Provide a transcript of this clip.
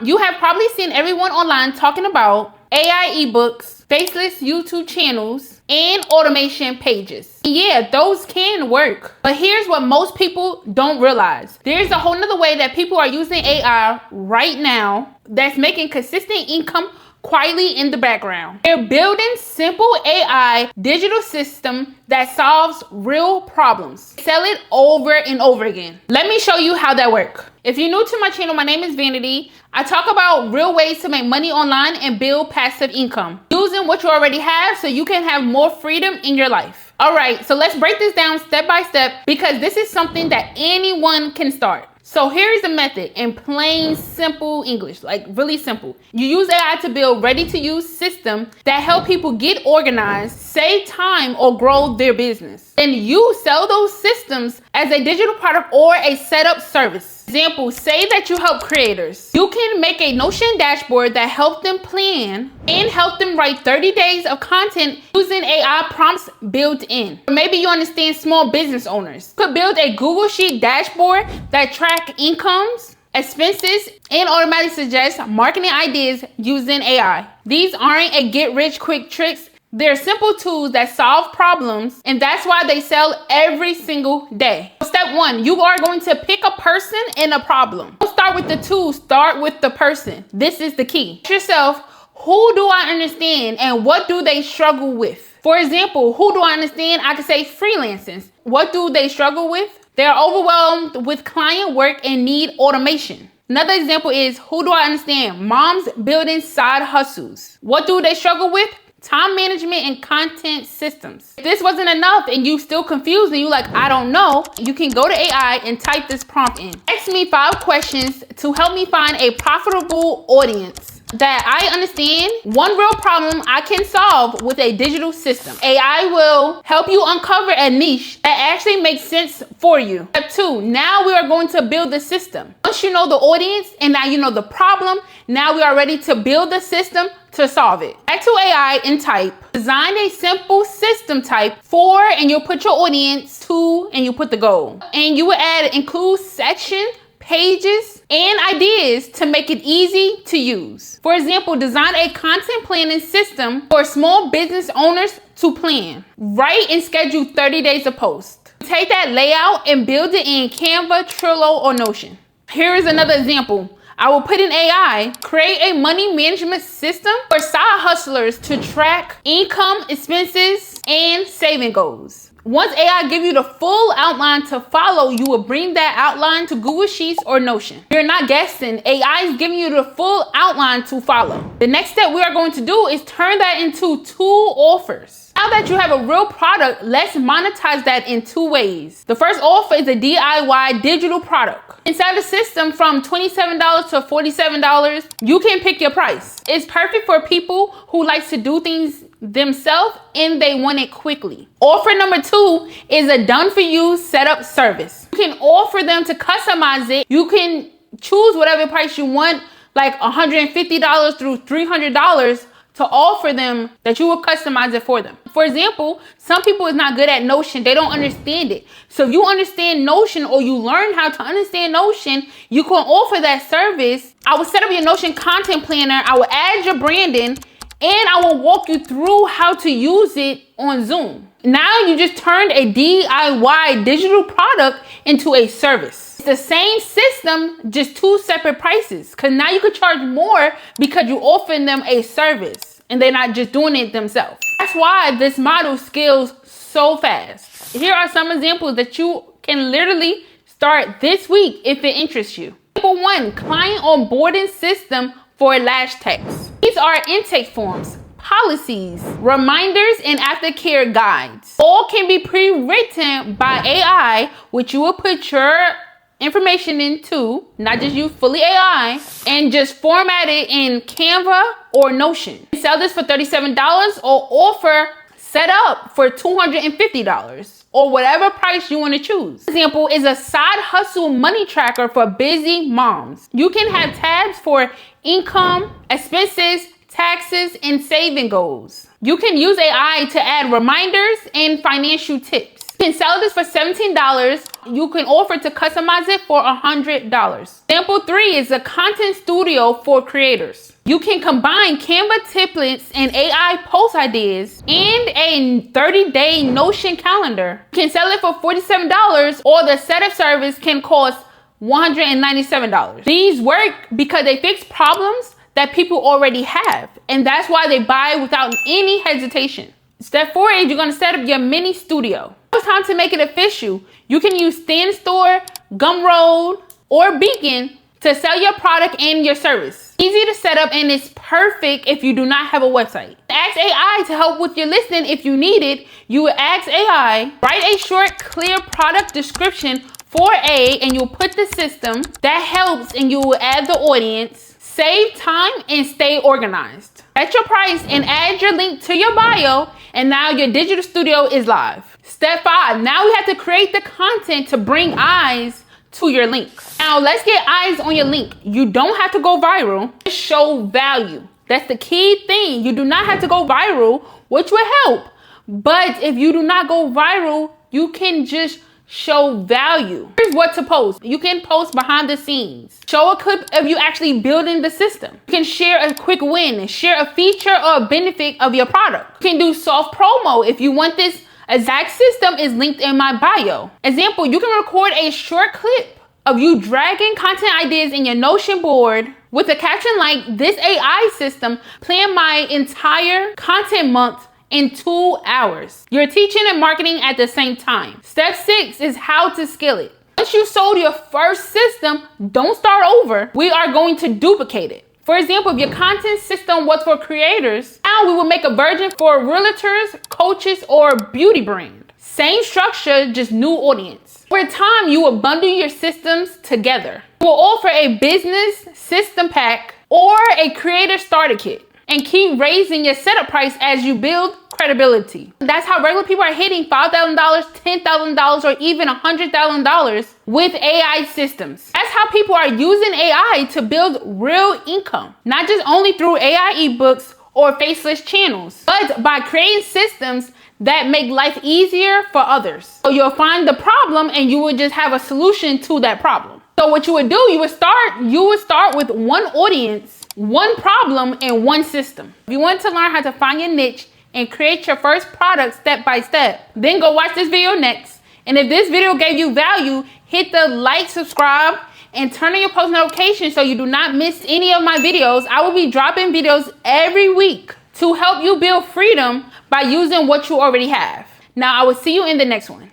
You have probably seen everyone online talking about AI ebooks, faceless YouTube channels, and automation pages. Yeah, those can work. But here's what most people don't realize. There's a whole nother way that people are using AI right now that's making consistent income quietly in the background. They're building simple AI digital system that solves real problems. Sell it over and over again. Let me show you how that works. If you're new to my channel, my name is Vanity. I talk about real ways to make money online and build passive income using what you already have so you can have more freedom in your life. All right, so let's break this down step by step because this is something that anyone can start. So here's the method in plain, simple English, like really simple. You use AI to build ready-to-use systems that help people get organized, save time, or grow their business. And you sell those systems as a digital product or a setup service. Example, say that you help creators. You can make a Notion dashboard that helps them plan and help them write 30 days of content using AI prompts built in. Or maybe you understand small business owners. You could build a Google Sheet dashboard that tracks incomes, expenses, and automatically suggest marketing ideas using AI. These aren't a get-rich-quick tricks. They're simple tools that solve problems, and that's why they sell every single day. Step one, you are going to pick a person and a problem. Don't start with the tool, start with the person. This is the key. Ask yourself, who do I understand and what do they struggle with? For example, who do I understand? I could say freelancers. What do they struggle with? They're overwhelmed with client work and need automation. Another example is, who do I understand? Moms building side hustles. What do they struggle with? Time management and content systems. If this wasn't enough and you still confused and you like, I don't know, you can go to AI and type this prompt in. Ask me 5 questions to help me find a profitable audience that I understand, one real problem I can solve with a digital system. AI will help you uncover a niche that actually makes sense for you. Step 2, now we are going to build the system. Once you know the audience and now you know the problem, now we are ready to build the system to solve it. Back to AI and type. Design a simple system type for, and you'll put your audience, to, and you put the goal. And you will add include section, pages, and ideas to make it easy to use. For example, design a content planning system for small business owners to plan. Write and schedule 30 days of post. Take that layout and build it in Canva, Trello, or Notion. Here is another example. I will put in AI, create a money management system for side hustlers to track income, expenses, and saving goals. Once AI gives you the full outline to follow, you will bring that outline to Google Sheets or Notion. You're not guessing. AI is giving you the full outline to follow. The next step we are going to do is turn that into 2 offers. Now that you have a real product, let's monetize that in 2 ways. The first offer is a DIY digital product. Inside the system, from $27 to $47, you can pick your price. It's perfect for people who like to do things themselves and they want it quickly. Offer number 2 is a done-for-you setup service. You can offer them to customize it. You can choose whatever price you want, like $150 through $300, to offer them that you will customize it for them. For example, some people is not good at Notion. They don't understand it. So if you understand Notion or you learn how to understand Notion, you can offer that service. I will set up your Notion content planner. I will add your branding and I will walk you through how to use it on Zoom. Now you just turned a DIY digital product into a service. It's the same system, just 2 separate prices. Because now you could charge more because you're offering them a service and they're not just doing it themselves. That's why this model scales so fast. Here are some examples that you can literally start this week if it interests you. Number 1, client onboarding system for Lash Text. These are intake forms, policies, reminders, and aftercare guides. All can be pre-written by AI, which you will put your information into, not just use fully AI, and just format it in Canva or Notion. Sell this for $37 or offer set up for $250 or whatever price you want to choose. Example is a side hustle money tracker for busy moms. You can have tabs for income, expenses, taxes, and saving goals. You can use AI to add reminders and financial tips. You can sell this for $17. You can offer to customize it for $100. Example 3 is a content studio for creators. You can combine Canva templates and AI post ideas and a 30-day Notion calendar. You can sell it for $47, or the setup service can cost $197. These work because they fix problems that people already have, and that's why they buy without any hesitation. Step 4 is you're going to set up your mini studio. It's time to make it official. You can use Stand Store, Gumroad, or Beacon to sell your product and your service. Easy to set up, and it's perfect if you do not have a website. Ask AI to help with your listing if you need it. You would ask AI, write a short, clear product description for and you'll put the system that helps, and you will add the audience. Save time and stay organized. Set your price and add your link to your bio, and now your digital studio is live. Step 5, now we have to create the content to bring eyes to your links. Now let's get eyes on your link. You don't have to go viral, just show value. That's the key thing. You do not have to go viral, which will help. But if you do not go viral, you can just show value. Here's what to post. You can post behind the scenes. Show a clip of you actually building the system. You can share a quick win, share a feature or a benefit of your product. You can do soft promo. If you want this exact system, is linked in my bio. Example, you can record a short clip of you dragging content ideas in your Notion board with a caption like, "This AI system planned my entire content month in 2 hours." You're teaching and marketing at the same time. Step 6 is how to scale it. Once you sold your first system, don't start over. We are going to duplicate it. For example, if your content system was for creators, now we will make a version for realtors, coaches, or beauty brand. Same structure, just new audience. Over time, you will bundle your systems together. You will offer a business system pack or a creator starter kit, and keep raising your setup price as you build credibility. That's how regular people are hitting $5,000, $10,000, or even $100,000 with AI systems. That's how people are using AI to build real income, not just only through AI ebooks or faceless channels, but by creating systems that make life easier for others. So you'll find the problem and you will just have a solution to that problem. So what you would do, you would start with one audience, one problem, and one system. If you want to learn how to find your niche and create your first product step by step, then go watch this video next. And if this video gave you value, hit the like, subscribe, and turn on your post notifications so you do not miss any of my videos. I will be dropping videos every week to help you build freedom by using what you already have. Now, I will see you in the next one.